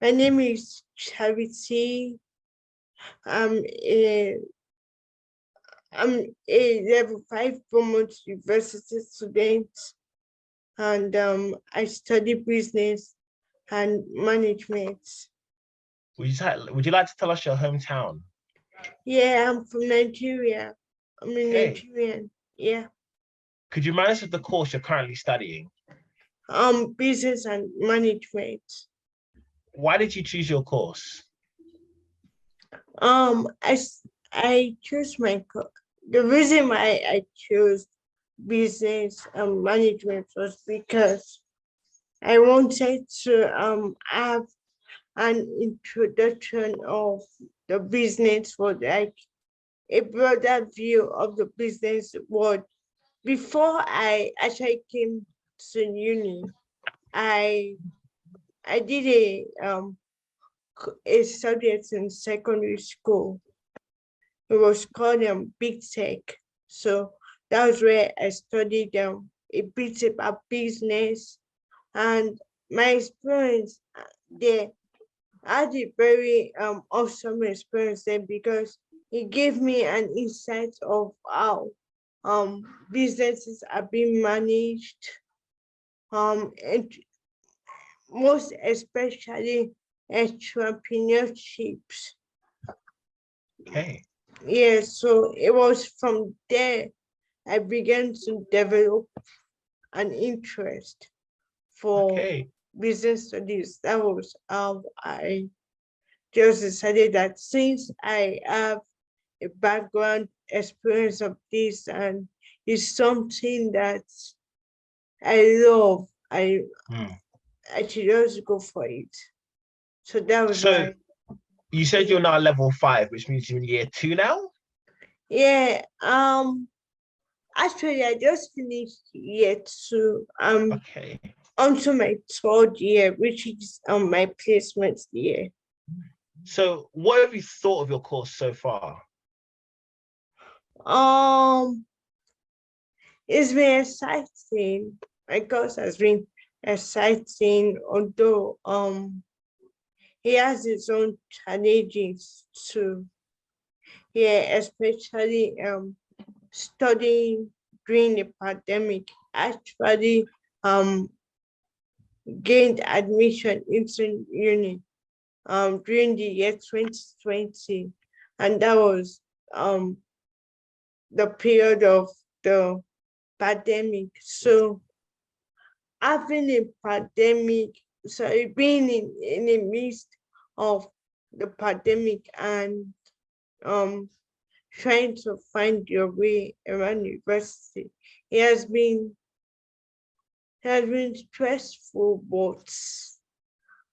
My name is Charity. A I'm a level 5 Bournemouth University student, and I study business and management. Would you like to tell us your hometown? Yeah, I'm from Nigeria. I'm a Nigerian. Yeah. Could you manage with the course you're currently studying? Business and management. Why did you choose your course? I chose the reason why I chose business and management was because I wanted to have an introduction of the business world, like a broader view of the business world. Before I actually came to uni, I did a subject in secondary school. It was called Big Tech. So that was where I studied a bit about business, and my experience there. I had a very awesome experience there because it gave me an insight of how businesses are being managed, and most especially entrepreneurships. Okay. Yeah, so it was from there I began to develop an interest for business studies. That was how I just decided that since I have a background experience of this and it's something that I love, I should just go for it. So that was why. You said you're now level 5, which means you're in year 2 now? Yeah, actually I just finished year 2. Onto my 3rd year, which is my placement year. So what have you thought of your course so far? It's been exciting. My course has been exciting, although he has his own challenges too. Yeah, especially studying during the pandemic. Actually gained admission into uni during the year 2020, and that was the period of the pandemic. So having a pandemic, so being in the midst of the pandemic and trying to find your way around university, it has been stressful, but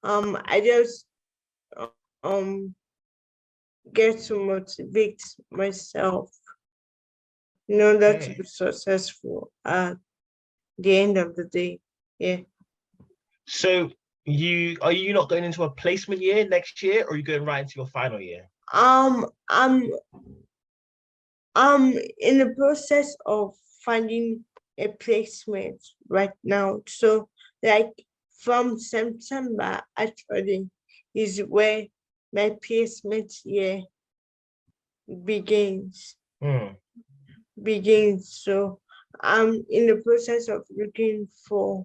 I just get to motivate myself in order to be successful at the end of the day. Yeah. So are you not going into a placement year next year, or are you going right into your final year? I'm in the process of finding a placement right now. So like from September actually is where my placement year begins. So I'm in the process of looking for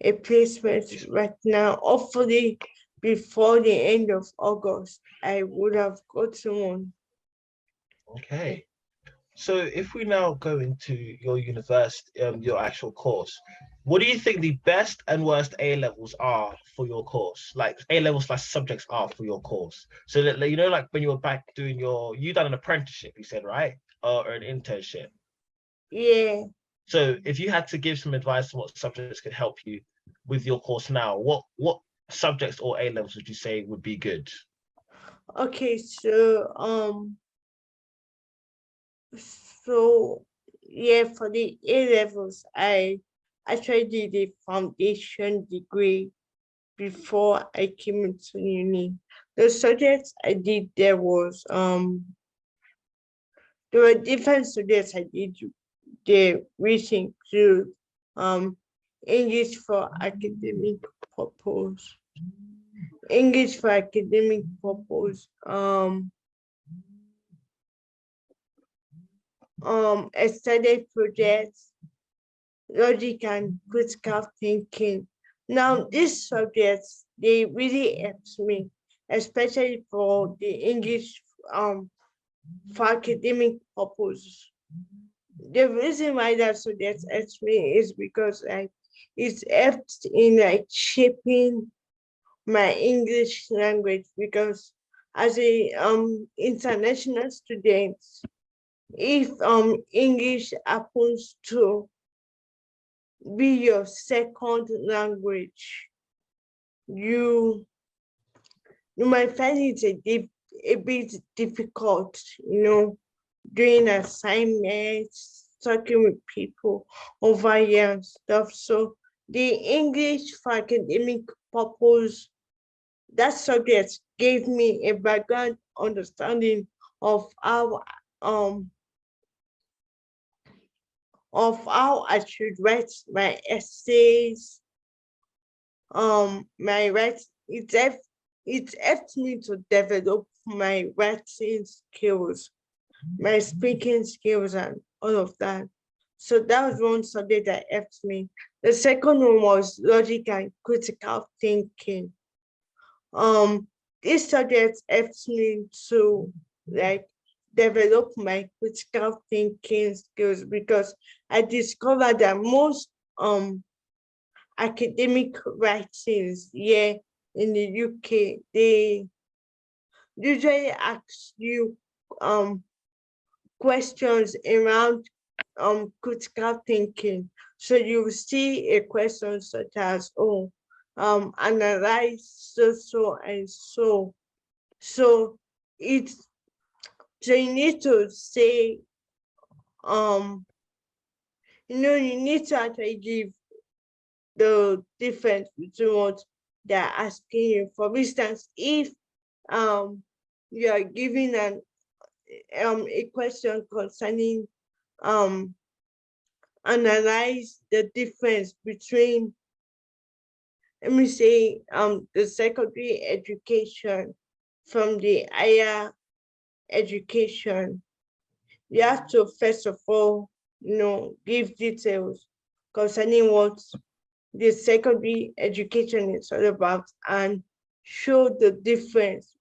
a placement right now. Hopefully before the end of August, I would have gotten one. Okay. So if we now go into your university, your actual course, what do you think the best and worst A levels are for your course? Like A levels / subjects are for your course. So that, you know, like when you were back doing you done an apprenticeship, you said, right? Or an internship. Yeah. So if you had to give some advice on what subjects could help you with your course now, what subjects or A levels would you say would be good? Okay, so yeah, for the A levels, I actually did a foundation degree before I came into uni. The subjects I did there was there were different subjects I did there, which include English for academic purpose, English for academic purpose, extended projects, logic and critical thinking. Now, these subjects, they really helped me, especially for the English for academic purpose. The reason why that subject helped me is because like it's helped in like shaping my English language, because as a international student, if English happens to be your second language, you might find it a bit difficult, doing assignments, talking with people over here and stuff. So the English for academic purpose, that subject gave me a background understanding of how I should write my essays, my writing. It helped me to develop my writing skills, my speaking skills, and all of that. So that was one subject that helped me. The second one was logic and critical thinking. This subject helps me to like develop my critical thinking skills, because I discovered that most academic writings here in the UK, they usually ask you questions around critical thinking. So you see a question such as, analyze so and so. So it's so you need to say, you need to actually give the difference between what they're asking you. For instance, if you are giving a question concerning analyze the difference between, let me say, the secondary education from the higher education, you have to first of all, give details concerning what the secondary education is all about, and show the difference,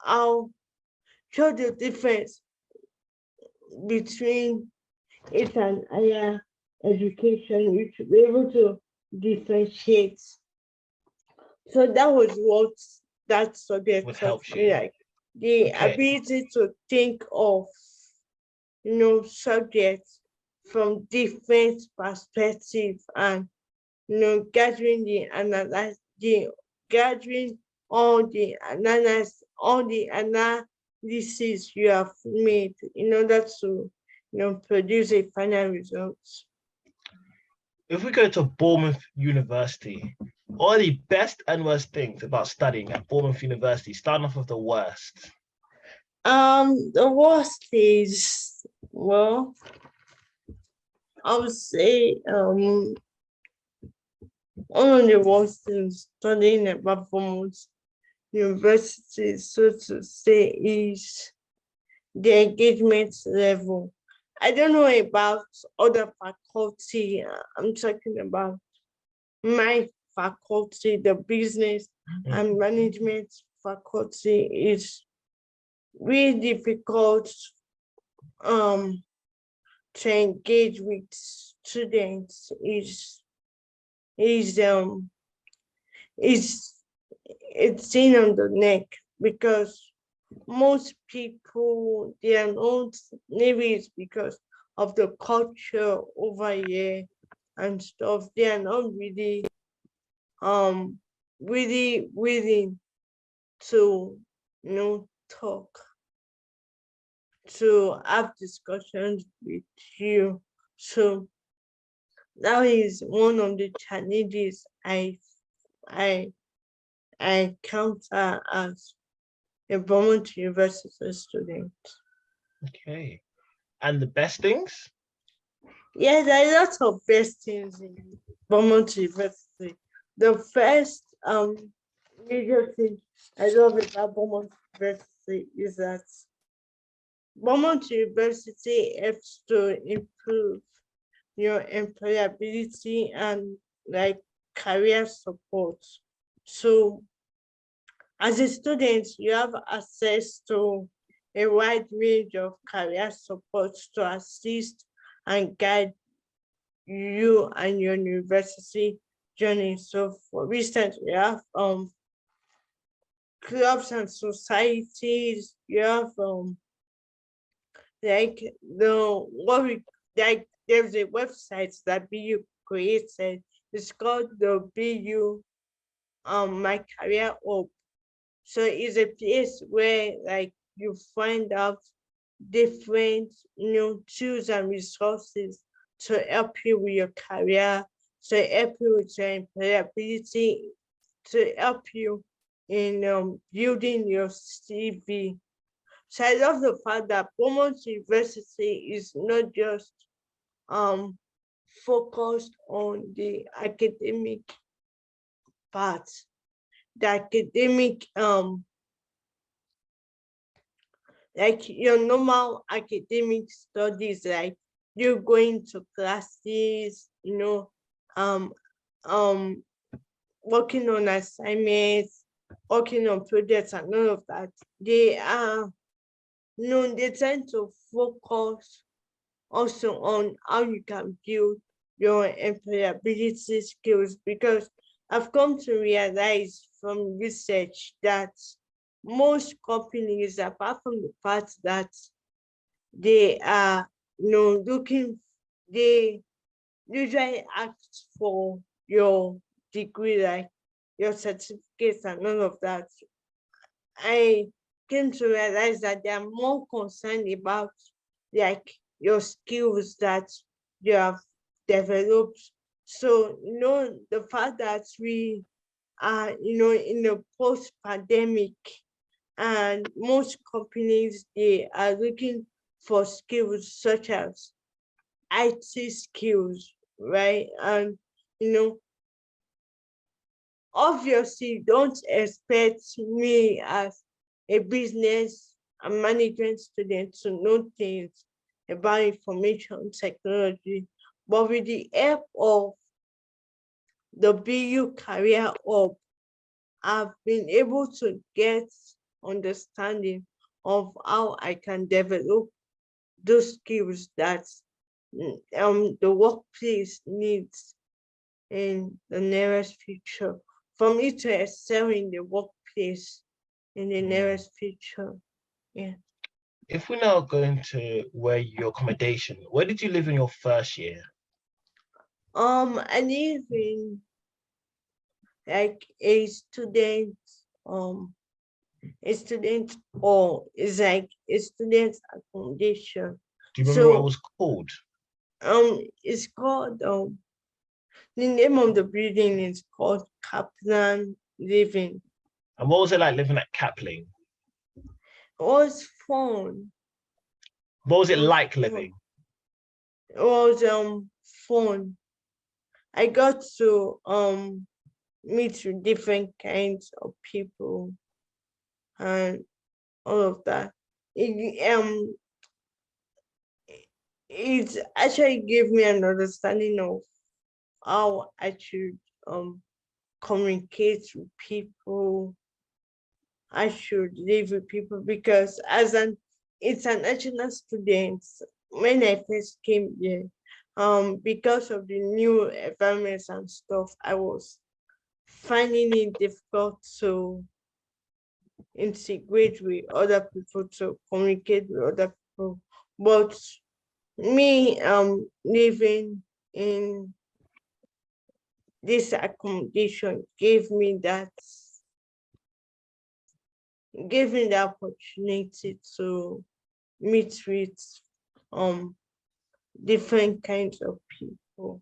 show the difference between it and higher education, which will be able to differentiate. So that was what that subject taught me, like the ability to think of, subjects from different perspectives, and gathering all the analysis you have made in order to produce a final result. If we go to Bournemouth University, what are the best and worst things about studying at Bournemouth University? Starting off with the worst. The worst is, well, I would say one of the worst things studying at Bournemouth University, so to say, is the engagement level. I don't know about other faculty. I'm talking about my faculty, the business and management faculty. Is really difficult to engage with students. Is it's in on the neck, because most people, they are not, maybe it's because of the culture over here and stuff, they are not really really willing to talk, to have discussions with you. So that is one of the challenges I encounter as a Bournemouth University student. Okay. And the best things? Yeah, there are lots of best things in Bournemouth University. The first major thing I love about Bournemouth University is that Bournemouth University helps to improve your employability and like career support. So as a student, you have access to a wide range of career support to assist and guide you and your university journey. So for instance, we have clubs and societies, you have like the what we like there's a website that BU created. It's called the BU My Career Hub. So it's a place where like you find out different tools and resources to help you with your career, to help you with your employability, to help you in building your CV. So I love the fact that Bournemouth University is not just um focused on the academic part, the academic like your normal academic studies, like you going to classes, um um working on assignments, working on projects and all of that. They are they tend to focus also on how you can build your employability skills, because I've come to realize from research that most companies, apart from the fact that they are looking, they usually ask for your degree, like your certificates and all of that. I came to realize that they are more concerned about like your skills that you have developed. So, the fact that we are, in a post-pandemic, and most companies, they are looking for skills such as IT skills, right? And, obviously, don't expect me as a business and management student to know things about information technology, but with the help of the BU Career Hub, I've been able to get understanding of how I can develop those skills that the workplace needs in the nearest future, for me to excel in the workplace in the nearest future. Yeah. If we now go into where your accommodation, where did you live in your first year? I live in like a student, or is like a student accommodation. Do you remember what it So was called? it's called the name of the building is called Kaplan Living. And what was it like living at Capling? It was fun. What was It it was like fun. living? It was fun. I got to meet with different kinds of people and all of that. It actually gave me an understanding of how I should communicate with people. I should live with people, because as an international student, when I first came here, because of the new environments and stuff, I was finding it difficult to integrate with other people, to communicate with other people. But me living in this accommodation gave me the opportunity to meet with um different kinds of people,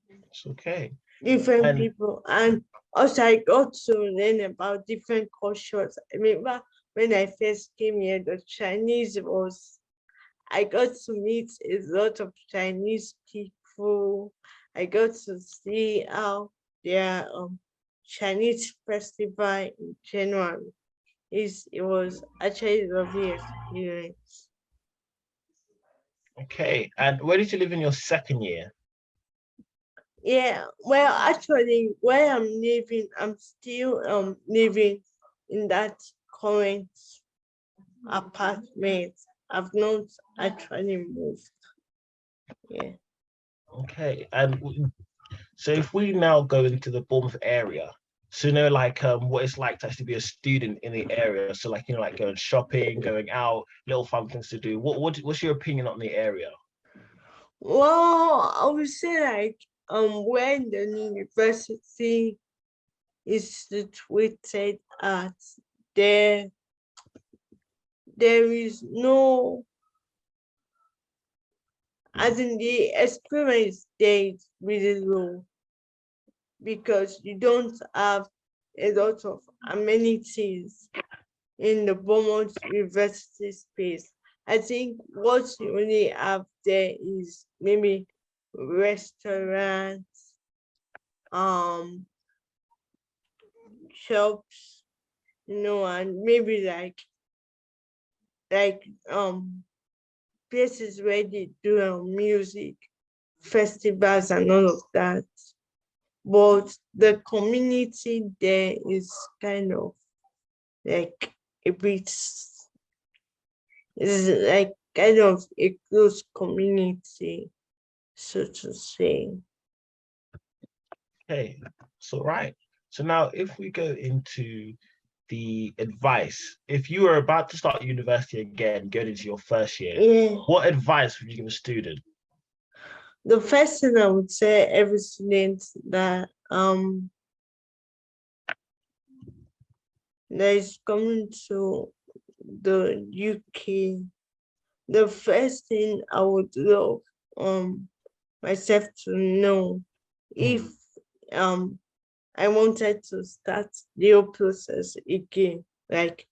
It's okay. different And people, and also I got to learn about different cultures. I remember when I first came here, the Chinese was I got to meet a lot of Chinese people. I got to see how their Chinese festival in January. It was actually a lovely experience. Okay. And where did you live in your second year? Yeah, well, actually, where I'm living, I'm still living in that current apartment. I've not actually moved. Yeah. Okay. And so if we now go into the Bournemouth area, so like what it's like to actually be a student in the area. So like like going shopping, going out, little fun things to do. What's your opinion on the area? Well, I would say like when the university is situated at, there there is no, as in the experience there is really low because you don't have a lot of amenities in the Bournemouth University space. I think what you only have there is maybe restaurants, um, shops, and maybe like places where they do music festivals and all of that. But the community there is kind of like a bit, is like kind of a close community, so to say. Okay. So right. So now if we go into the advice, if you were about to start university again, going into your first year, Yeah. what advice would you give a student? The first thing I would say every student that is coming to the UK, the first thing I would love myself to know if I wanted to start the whole process again, like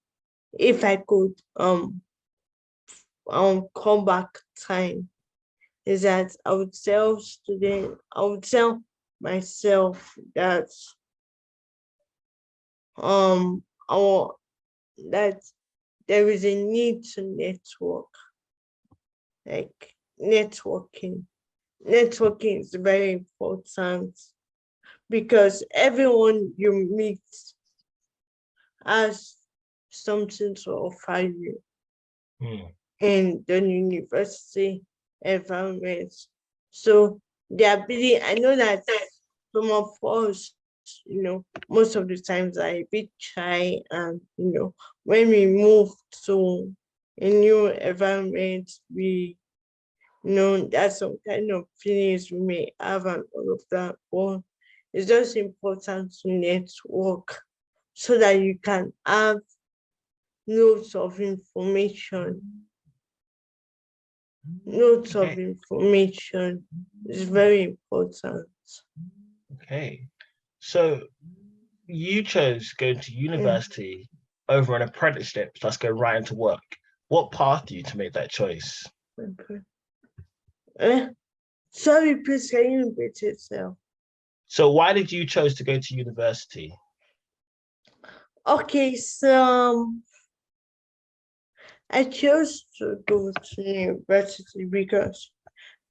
if I could come back time, is that I would tell myself that our that there is a need to network, like networking. Networking is very important because everyone you meet has something to offer you in the university environment. So the ability, I know that some of us, most of the times are a bit shy, and when we move to a new environment, we there's some kind of feelings we may have and all of that. But it's just important to network so that you can have loads of information. Loads of information is very important. Okay. So you chose going to university over an apprenticeship, let's go right into work. What path do you to make that choice? Okay. Sorry, please, can you repeat yourself? So why did you choose to go to university? Okay, so I chose to go to university because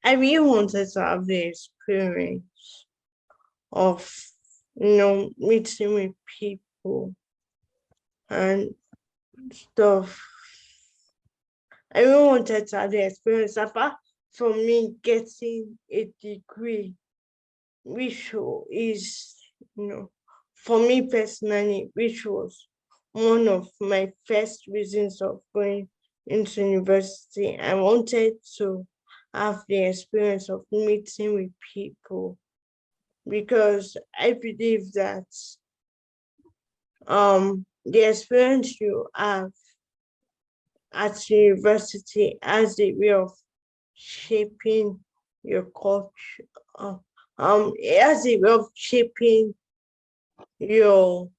I really wanted to have the experience of, meeting with people and stuff. I really wanted to have the experience apart from me getting a degree, which is, for me personally, which was one of my first reasons of going into university. I wanted to have the experience of meeting with people because I believe that the experience you have at university has a way of shaping your culture. It has a way of shaping your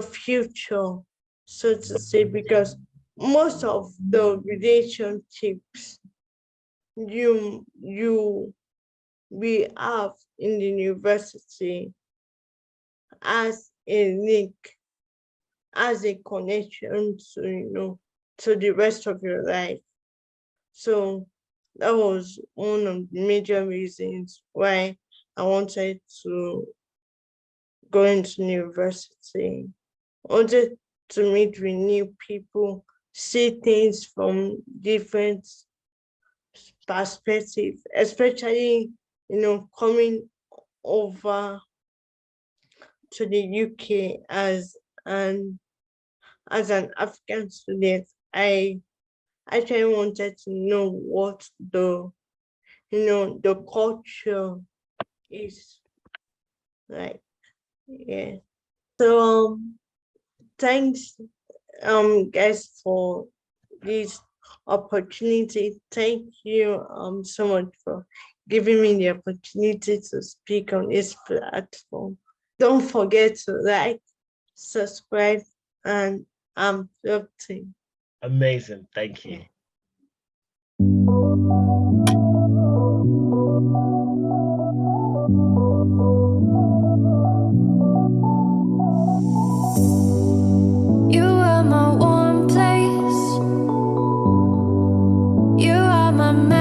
future, so to say, because most of the relationships you we have in the university as a link, as a connection to, to the rest of your life. So that was one of the major reasons why I wanted to go into university. I wanted to meet with new people, see things from different perspectives, especially, coming over to the UK as an African student. I actually wanted to know what the culture is like. Yeah. So thanks guys for this opportunity. Thank you so much for giving me the opportunity to speak on this platform. Don't forget to like, subscribe, and I'm floating. Amazing. Thank you. Yeah.